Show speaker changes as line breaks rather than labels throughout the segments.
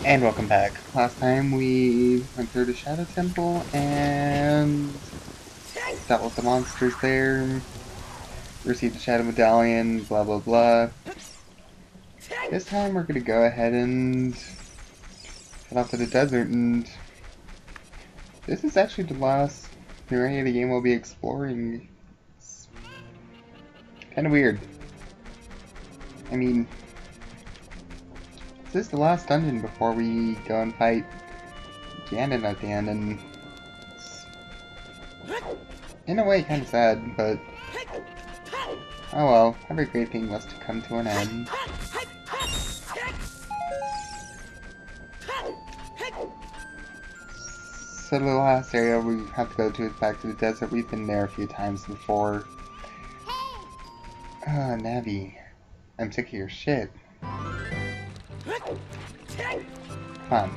And welcome back. Last time we went through the Shadow Temple and dealt with the monsters there, received the Shadow Medallion, blah blah blah. This time we're gonna go ahead and head off to the desert, and this is actually the last area of the game we'll be exploring. It's kinda weird. I mean, this is the last dungeon before we go and fight Ganon at the end, and it's in a way kinda sad, but oh well, every great thing must come to an end. So the last area we have to go to is back to the desert. We've been there a few times before. Ah, Navi. I'm sick of your shit. Come on.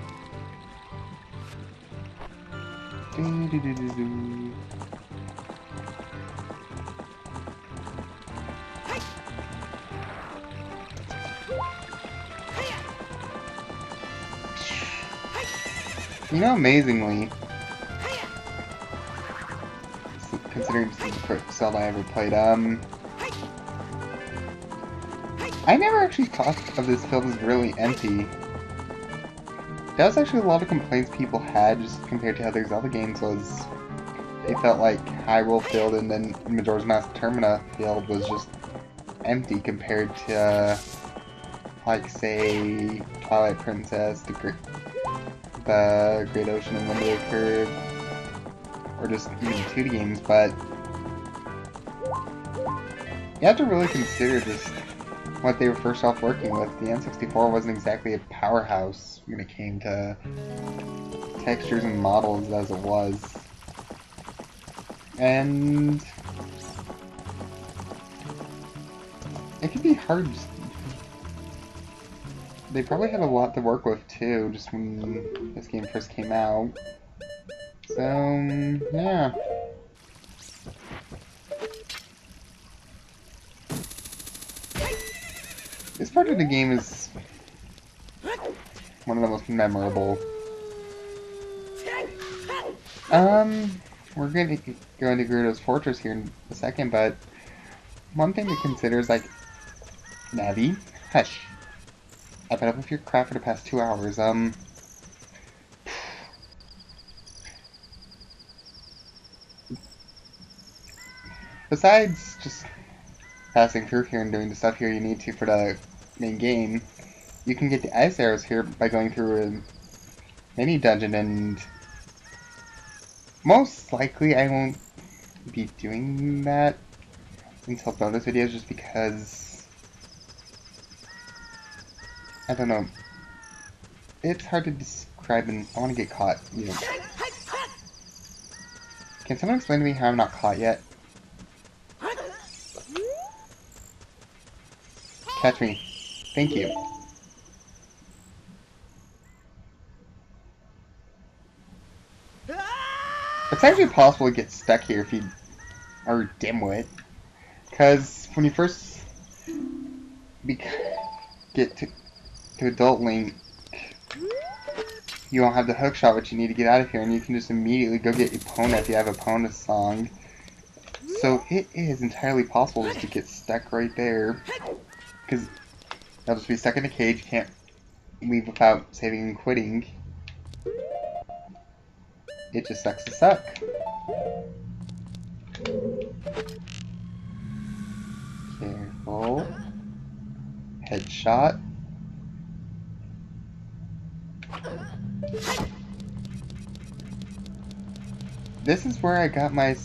Do. You know, amazingly, considering this is the first Zelda I ever played, I never actually thought of this field as really empty. That was actually a lot of complaints people had just compared to other Zelda games was they felt like Hyrule Field and then Majora's Mask Termina Field was just empty compared to, like, say, Twilight Princess, the Great Ocean and Wind Waker, or just even 2D games, but you have to really consider just what they were first off working with. The N64 wasn't exactly a powerhouse when it came to textures and models as it was. And it can be hard. They probably had a lot to work with too, just when this game first came out. So, yeah. This part of the game is one of the most memorable. We're going to go into Gerudo's fortress here in a second, but one thing to consider is, like, Navi, hush. I've been up with your crap for the past 2 hours, besides just passing through here and doing the stuff here you need to for the main game, you can get the ice arrows here by going through a mini dungeon, and most likely I won't be doing that until bonus videos just because, I don't know, it's hard to describe and I want to get caught. You know. Can someone explain to me how I'm not caught yet? Catch me. Thank you. It's actually possible to get stuck here if you are a dimwit. Because when you first get to Adult Link, you won't have the hook shot, which you need to get out of here, and you can just immediately go get Epona if you have Epona's song. So it is entirely possible just to get stuck right there. Because you'll just be stuck in a cage, you can't leave without saving and quitting. It just sucks to suck. Careful. Headshot. This is where I got my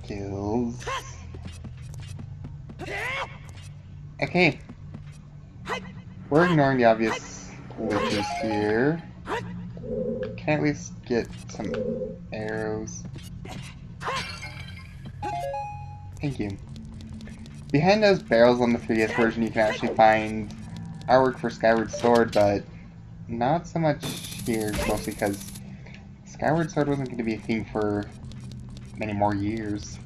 skills. Okay. We're ignoring the obvious glitches here. Can I at least get some arrows? Thank you. Behind those barrels on the 3DS version, you can actually find artwork for Skyward Sword, but not so much here, mostly because Skyward Sword wasn't going to be a thing for many more years.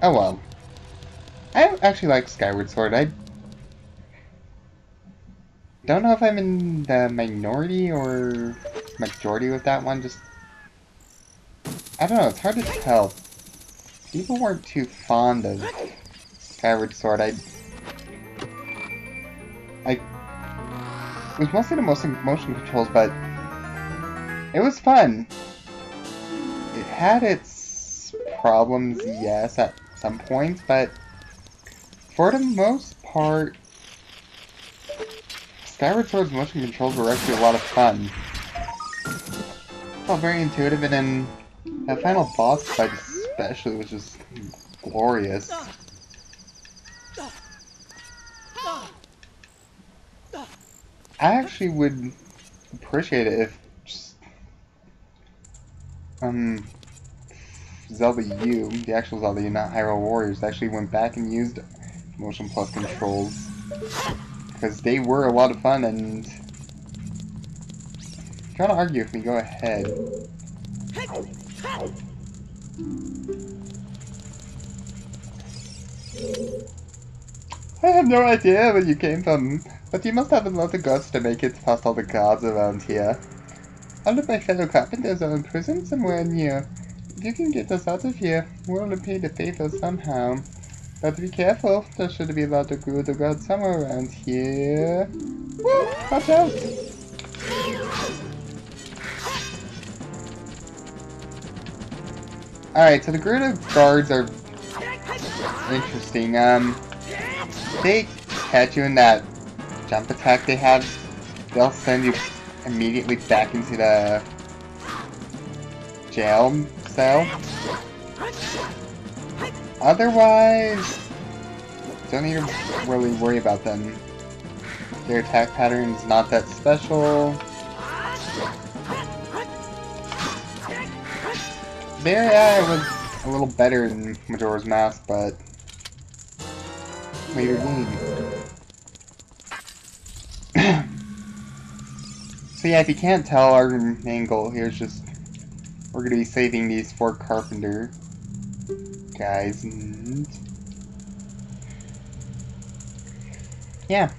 Oh well. I actually like Skyward Sword. don't know if I'm in the minority or majority with that one. Just, I don't know, it's hard to tell. People weren't too fond of Skyward Sword. It was mostly the motion controls, but it was fun. It had its problems, yes, at some points, but for the most part, Skyward Sword's motion controls were actually a lot of fun. It felt very intuitive, and then that final boss fight especially was just glorious. I actually would appreciate it if just, Zelda U, the actual Zelda U, not Hyrule Warriors, actually went back and used Motion Plus controls. Because they were a lot of fun, and if you want to argue with me, go ahead. I have no idea where you came from, but you must have a lot of guts to make it past all the guards around here. All of my fellow carpenters are in prison somewhere near. If you can get us out of here, we'll repay the favor somehow. But be careful, there should be a lot of Gerudo guards somewhere around here. Woo! Watch out! Alright, so the Gerudo guards are interesting. They catch you in that jump attack they have, they'll send you immediately back into the jail cell. Otherwise, don't need to really worry about them. Their attack pattern is not that special. Their AI was a little better than Majora's Mask, but later game. So yeah, if you can't tell, our main goal here is just we're gonna be saving these 4 carpenter guys, and yeah.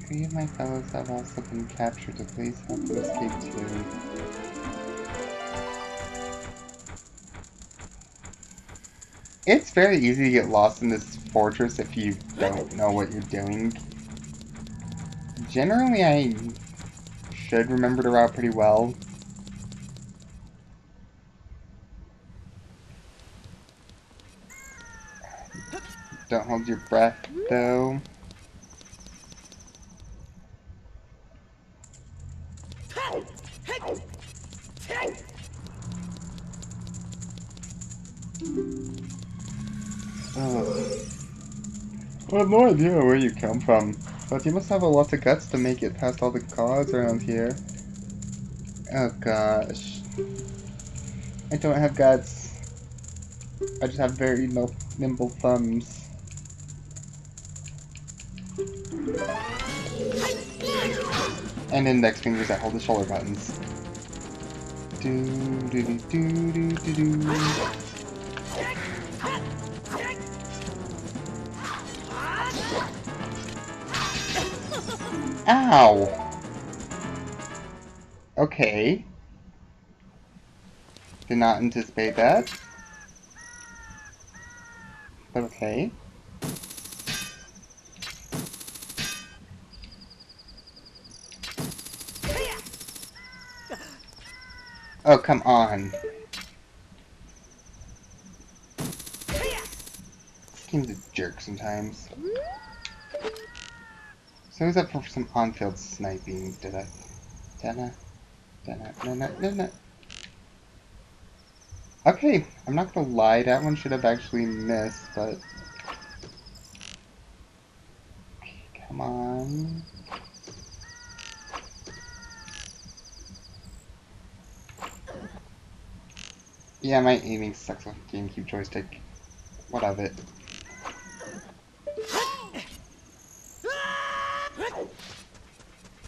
Three of my fellows have also been captured, so please help them escape too. It's very easy to get lost in this fortress if you don't know what you're doing. Generally, I should remember the route pretty well. Don't hold your breath, though. I have no idea where you come from, but you must have a lot of guts to make it past all the guards around here. Oh gosh. I don't have guts. I just have very nimble thumbs. And index fingers that hold the shoulder buttons. Do do do do do do do. Ow! Okay. Did not anticipate that. But okay. Oh, come on. This game's a jerk sometimes. So who's up for some on-field sniping? Okay, I'm not gonna lie, that one should have actually missed, but... Okay, come on... Yeah, my aiming sucks with GameCube joystick. What of it?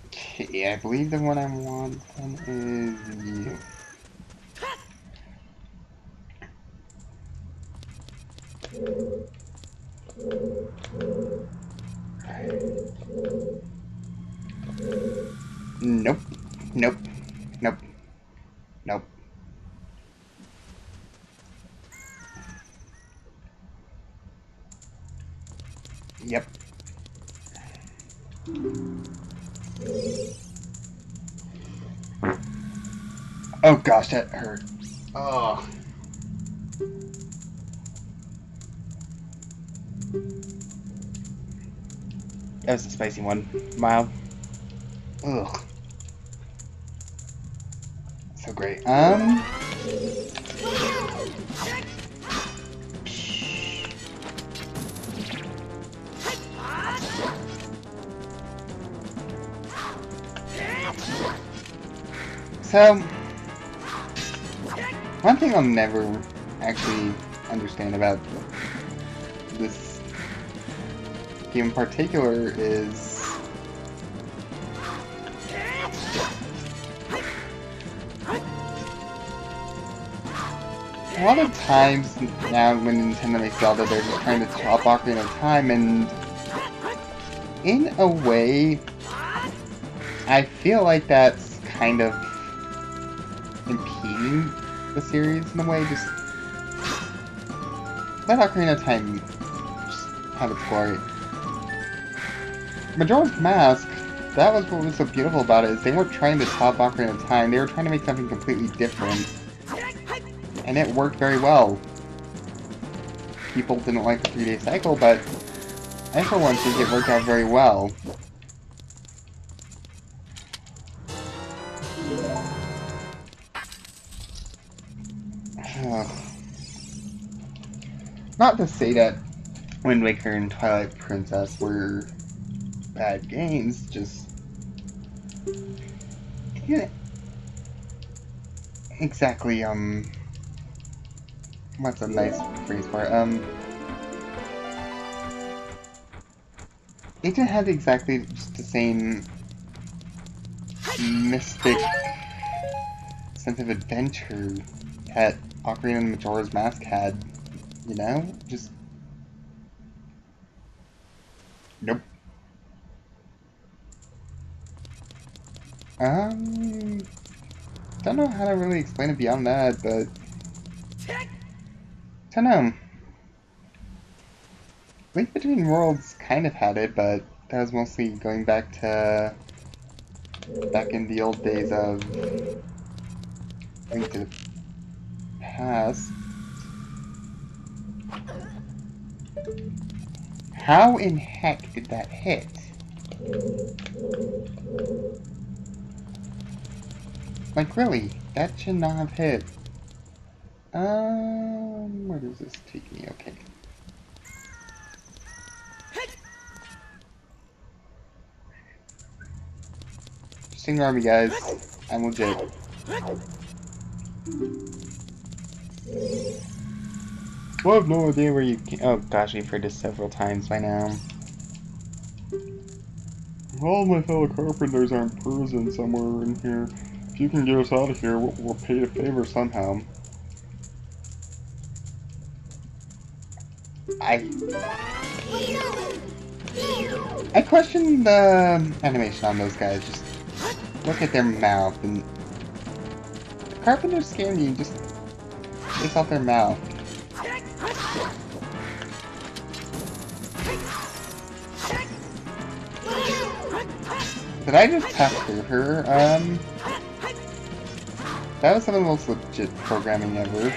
Okay, I believe the one I want is you. Yep. Oh gosh, that hurt. Oh. That was a spicy one. Mild. Ugh. So great. So, one thing I'll never actually understand about this game in particular is a lot of times now when Nintendo makes Zelda, they're just trying to chop Ocarina of Time, and in a way, I feel like that's kind of impeding the series in a way. Just let Ocarina of Time just have its glory. Majora's Mask, that was what was so beautiful about it, is they weren't trying to top Ocarina of Time, they were trying to make something completely different. And it worked very well. People didn't like the 3-day cycle, but I for one think it worked out very well. Not to say that Wind Waker and Twilight Princess were bad games, just... Yeah, exactly, what's a nice phrase for it? They didn't have exactly just the same mystic sense of adventure that Ocarina and Majora's Mask had, you know? Just... Nope. Don't know how to really explain it beyond that, but... Don't know. Link Between Worlds kind of had it, but that was mostly going back to... back in the old days of... Link to the Past. How in heck did that hit? Like, really? That should not have hit. Where does this take me? Okay. Just ignore me, guys. I'm legit. I have no idea where you can. Oh gosh, we've heard this several times by now. All my fellow carpenters are in prison somewhere in here. If you can get us out of here, we'll pay a favor somehow. I question the animation on those guys. Just look at their mouth, and the carpenters scare me. Just face off their mouth. Did I just pass through her? That was some of the most legit programming ever.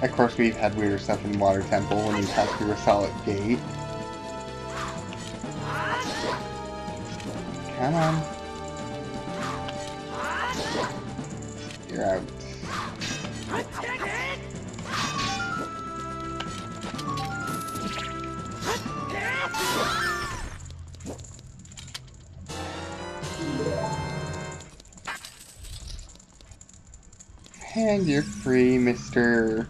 Of course, we've had weirder stuff in Water Temple when you pass through a solid gate. Come on. You're out. And you're free, Mr.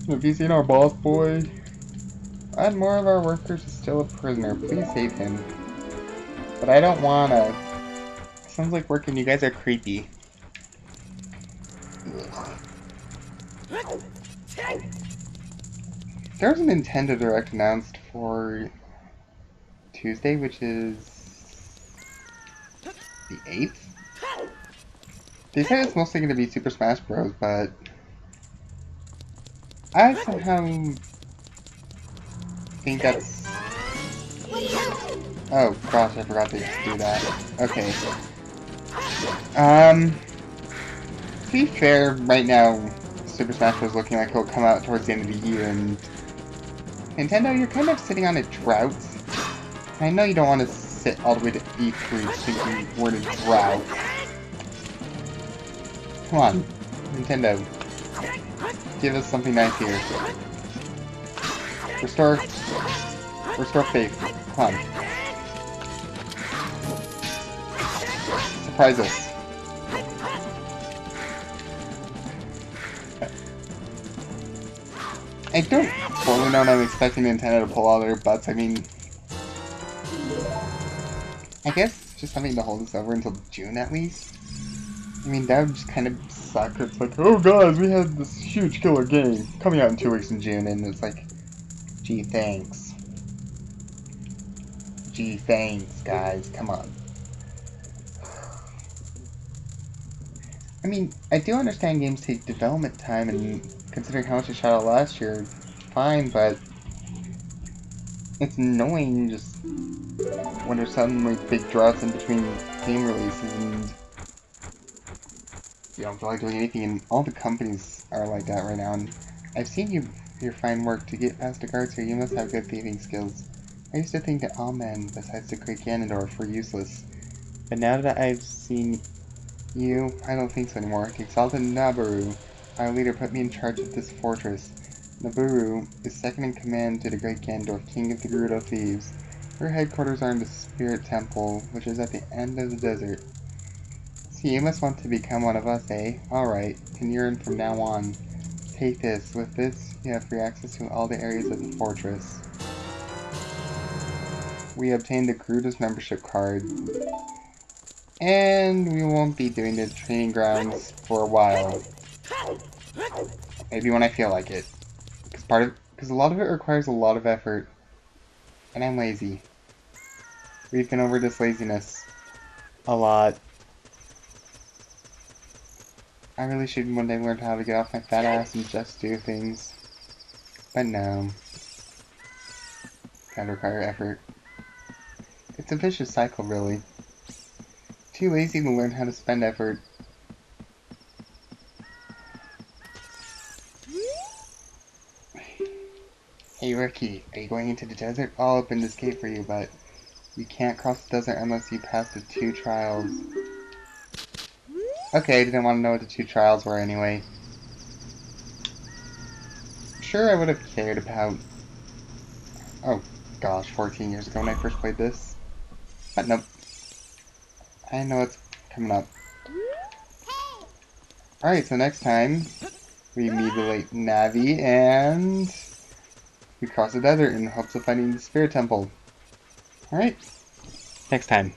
Have you seen our boss boy? One more of our workers is still a prisoner. Please save him. But I don't wanna. Sounds like working. You guys are creepy. There was a Nintendo Direct announced for Tuesday, which is the 8th. They said it's mostly going to be Super Smash Bros, but I somehow think that's... Oh gosh, I forgot to do that. Okay. To be fair, right now, Super Smash Bros. Looking like it'll come out towards the end of the year, and Nintendo, you're kind of sitting on a drought. I know you don't want to sit all the way to E3 thinking we're in a drought. Come on, Nintendo. Give us something nice here. Restore faith. Come on. Surprise us. I don't totally know what I'm expecting Nintendo to pull out of their butts. I mean, I guess just something to hold us over until June at least. I mean, that would just kind of suck. It's like, oh guys, we had this huge killer game coming out in 2 weeks in June, and it's like, gee, thanks. Gee, thanks, guys. Come on. I mean, I do understand games take development time, and considering how much it shot out last year, fine, but it's annoying just when there's suddenly big droughts in between game releases and you don't feel like doing anything, and all the companies are like that right now. And I've seen your fine work. To get past the guards here, you must have good thieving skills. I used to think that all men, besides the great Ganondorf, were useless. But now that I've seen you, I don't think so anymore. The exalted Naburu, our leader, put me in charge of this fortress. Naburu is second in command to the great Ganondorf, king of the Gerudo thieves. Her headquarters are in the Spirit Temple, which is at the end of the desert. See, you must want to become one of us, eh? Alright, can yearn from now on. Take this. With this, you have free access to all the areas of the fortress. We obtained the Gerudo's membership card. And we won't be doing the training grounds for a while. Maybe when I feel like it. Because a lot of it requires a lot of effort. And I'm lazy. We've been over this laziness a lot. I really should one day learn how to get off my fat ass and just do things. But no. Gotta require effort. It's a vicious cycle, really. Too lazy to learn how to spend effort. Hey Rookie, are you going into the desert? I'll open this gate for you, but you can't cross the desert unless you pass the 2 trials. Okay, I didn't want to know what the 2 trials were anyway. Sure, I would have cared about... Oh gosh, 14 years ago when I first played this. But nope. I know what's coming up. Alright, so next time, we mutilate Navi and we cross the desert in hopes of finding the Spirit Temple. Alright, next time.